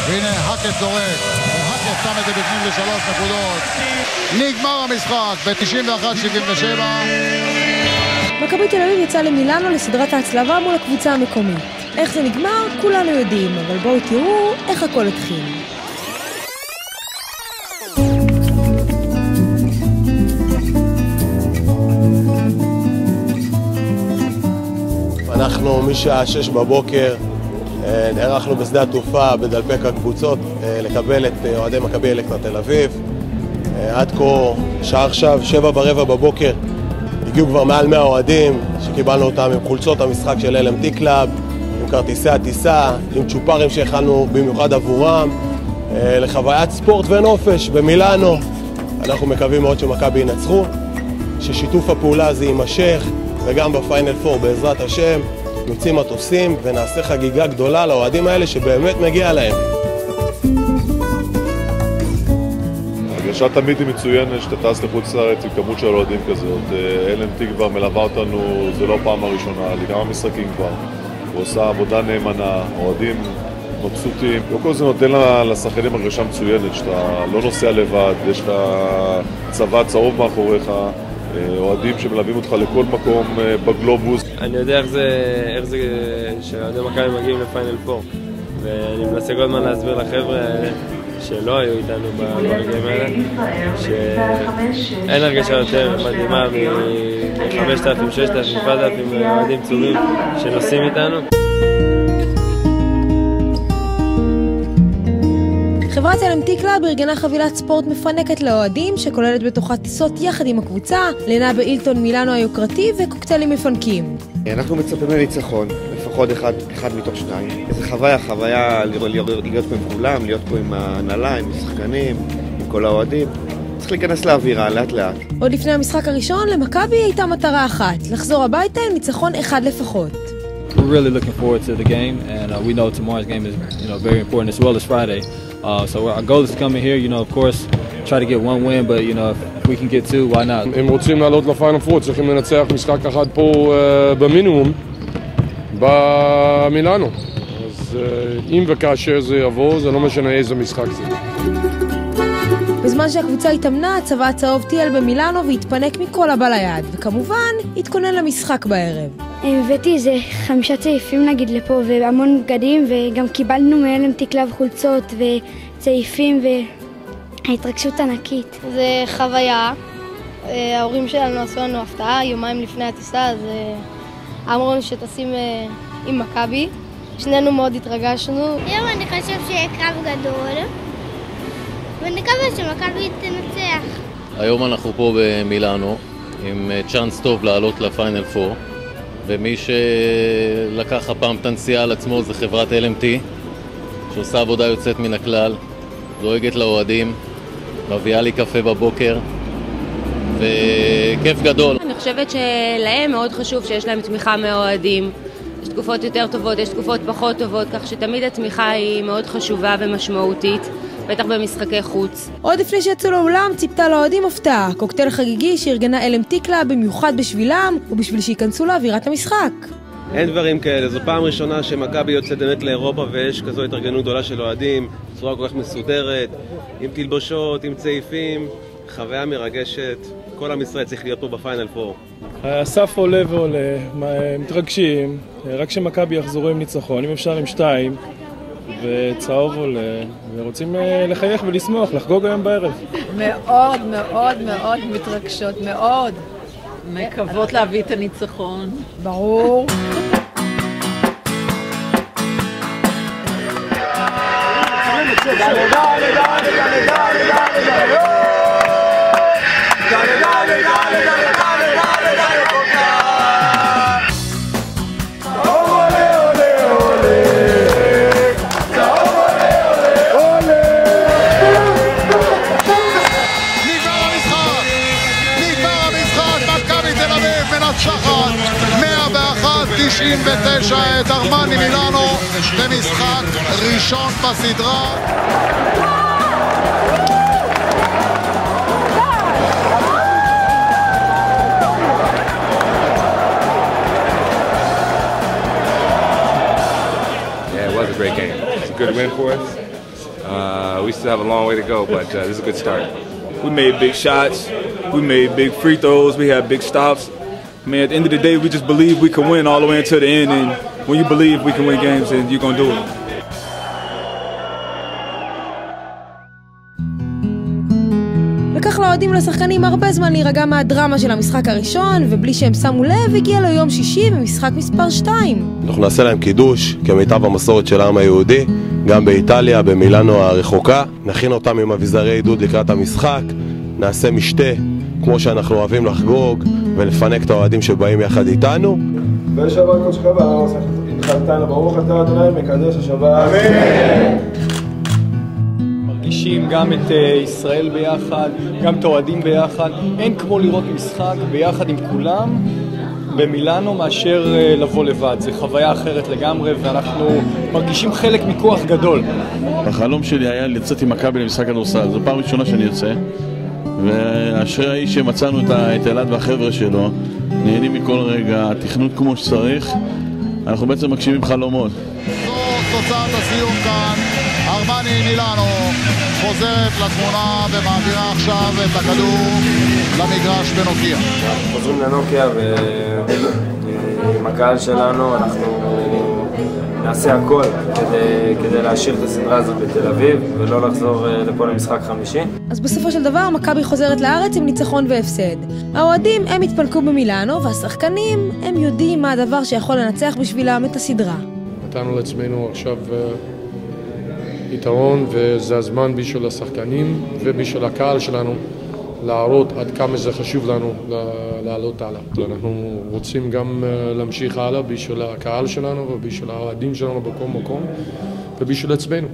והנה הקט זורק, הקט שם את זה בפנים לשלוש נקודות. נגמר המשחק ב-91-77. מכבי תל אביב יצא למילאנו לסדרת ההצלבה מול הקבוצה המקומית. איך זה נגמר? כולנו יודעים, אבל בואו תראו איך הכל התחיל. אנחנו משעה 6 בבוקר נערכנו בשדה התעופה בדלפק הקבוצות לקבל את אוהדי מכבי אלקטרה תל אביב. עד כה, שעה עכשיו, 7:15 בבוקר, הגיעו כבר מעל 100 אוהדים שקיבלנו אותם עם חולצות המשחק של LMT קלאב, עם כרטיסי הטיסה, עם צ'ופרים שהכנו במיוחד עבורם, לחוויית ספורט ונופש במילאנו. אנחנו מקווים מאוד שמכבי ינצחו, ששיתוף הפעולה הזה יימשך, וגם בפיינל 4 בעזרת השם נוציא מטוסים ונעשה חגיגה גדולה לאוהדים האלה שבאמת מגיע להם. הרגשה תמיד היא מצוינת שאתה טס לחוץ לארץ עם כמות של אוהדים כזאת. LMT כבר מלווה אותנו, זה לא פעם הראשונה, לכמה משחקים כבר. הוא עושה עבודה נאמנה, אוהדים מבסוטים. וכל זה נותן לשחקנים הרגשה מצוינת, שאתה לא נוסע לבד, יש לך צבא צהוב מאחוריך, אוהדים שמלווים אותך לכל מקום בגלובוס. אני יודע איך זה שאוהדי מכבי מגיעים לפיינל 4, ואני מנסה כל הזמן להסביר לחבר'ה שלא היו איתנו ברגעים האלה, שאין הרגשה יותר מדהימה מ-5,000, 6,000, 7,000 אוהדים צורים שנוסעים איתנו. חברת LMT קלאב ארגנה חבילת ספורט מפנקת לאוהדים שכוללת בתוכה טיסות יחד עם הקבוצה, לינה באילטון מילאנו היוקרתי וקוקטיילים מפנקים. אנחנו מצפים לניצחון, לפחות אחד מתוך שניים. איזו חוויה להיות פה עם כולם, להיות פה עם ההנהלה, עם השחקנים, עם כל האוהדים. צריך להיכנס לאווירה לאט לאט. עוד לפני המשחק הראשון למכבי הייתה מטרה אחת, לחזור הביתה עם ניצחון אחד לפחות. We're really looking forward to the game, and we know tomorrow's game is, very important as well as Friday. So our goal is to come in here, of course, try to get one win, but if we can get two, why not? אם רוצים לעלות לפיינל 4, צריכים לנצח משחק אחד פה במינימום במילאנו. אז אם וכאשר זה יבוא, זה לא משנה איזה משחק זה. בזמן שהקבוצה התאמנה, הצבא הצהוב טייל במילאנו והתפנק מכל הבא ליד, וכמובן התכונן למשחק בערב. הבאתי איזה 5 צעיפים נגיד לפה והמון בגדים, וגם קיבלנו מ-LMT קלאב חולצות וצעיפים וההתרגשות ענקית. זה חוויה, ההורים שלנו עשו לנו הפתעה יומיים לפני הטיסה, אז אמרו לנו שטסים עם מכבי, שנינו מאוד התרגשנו. היום אני חושב שיהיה קרב גדול ונקווה שמכבי תנצח. היום אנחנו פה במילאנו עם צ'אנס טוב לעלות לפיינל 4, ומי שלקח הפעם את הנסיעה על עצמו זה חברת LMT, שעושה עבודה יוצאת מן הכלל, דואגת לאוהדים, מביאה לי קפה בבוקר, וכיף גדול. אני חושבת שלהם מאוד חשוב שיש להם תמיכה מהאוהדים. יש תקופות יותר טובות, יש תקופות פחות טובות, כך שתמיד התמיכה היא מאוד חשובה ומשמעותית, בטח במשחקי חוץ. עוד לפני שיצאו לאולם ציפתה לאוהדים הפתעה, קוקטייל חגיגי שארגנה LMT קלאב במיוחד בשבילם ובשביל שייכנסו לאווירת המשחק. אין דברים כאלה, זו פעם ראשונה שמכבי יוצאת באמת לאירופה ויש כזו התארגנות גדולה של אוהדים, בצורה כל כך מסודרת, עם תלבושות, עם צעיפים, חוויה מרגשת. כל עם ישראל צריך להיות פה בפיינל 4. הסף עולה ועולה, מתרגשים, רק שמכבי יחזרו עם ניצחון, אם אפשר עם 2, וצהוב עולה, ורוצים לחייך ולשמוח, לחגוג היום בערב. מאוד מאוד מאוד מתרגשות, מאוד. מקוות להביא את הניצחון. ברור. מנצחת 101-99 את ארמני מילאנו במשחק ראשון בסדרה. Yeah, it was a great game. It's a good win for us. We still have a long way to go, but this is a good start. We made big shots. We made big free throws. We had big stops. I mean, at the end of the day, we just believe we can win all the way until the end. And when you believe we can win games, then you're going to do it. לקח לאוהדים ולשחקנים הרבה זמן להירגע מהדרמה של המשחק הראשון, ובלי שהם שמו לב, הגיע לו יום שישי במשחק מספר 2. אנחנו נעשה להם קידוש, כמיטב המסורת של העם היהודי, גם באיטליה, במילאנו הרחוקה. נכין אותם עם אביזרי עידוד לקראת המשחק, נעשה משתה, כמו שאנחנו אוהבים לחגוג, ולפנק את האוהדים שבאים יחד איתנו. ושבת קודש חבר, התחלתנו ברוך אתה אדוני מקדש השבת. אמן. מרגישים גם את ישראל ביחד, גם את האוהדים ביחד. אין כמו לראות משחק ביחד עם כולם במילאנו מאשר לבוא לבד. זה חוויה אחרת לגמרי, ואנחנו מרגישים חלק מכוח גדול. החלום שלי היה לצאת עם מכבי למשחק כדורסל. זו פעם ראשונה שאני יוצא, ואשרי האיש שמצאנו את אלעד והחבר'ה שלו, נהנים מכל רגע, תכנות כמו שצריך. אנחנו בעצם מגשימים חלומות. זו תוצאת הסיום כאן. ארמני מילאנו חוזרת לתמונה ומעבירה עכשיו את הכדור למגרש בנוקיה. חוזרים לנוקיה ועם הקהל שלנו אנחנו נעשה הכל כדי להשאיר את הסדרה הזאת בתל אביב ולא לחזור לפה למשחק חמישי. אז בסופו של דבר מכבי חוזרת לארץ עם ניצחון והפסד. האוהדים הם התפנקו במילאנו, והשחקנים הם יודעים מה הדבר שיכול לנצח בשבילם את הסדרה. נתנו לעצמנו עכשיו יתרון, וזה הזמן בשביל השחקנים ובשביל הקהל שלנו להראות עד כמה זה חשוב לנו לעלות הלאה. אנחנו רוצים גם להמשיך הלאה בשביל הקהל שלנו ובשביל האוהדים שלנו בכל מקום ובשביל עצמנו.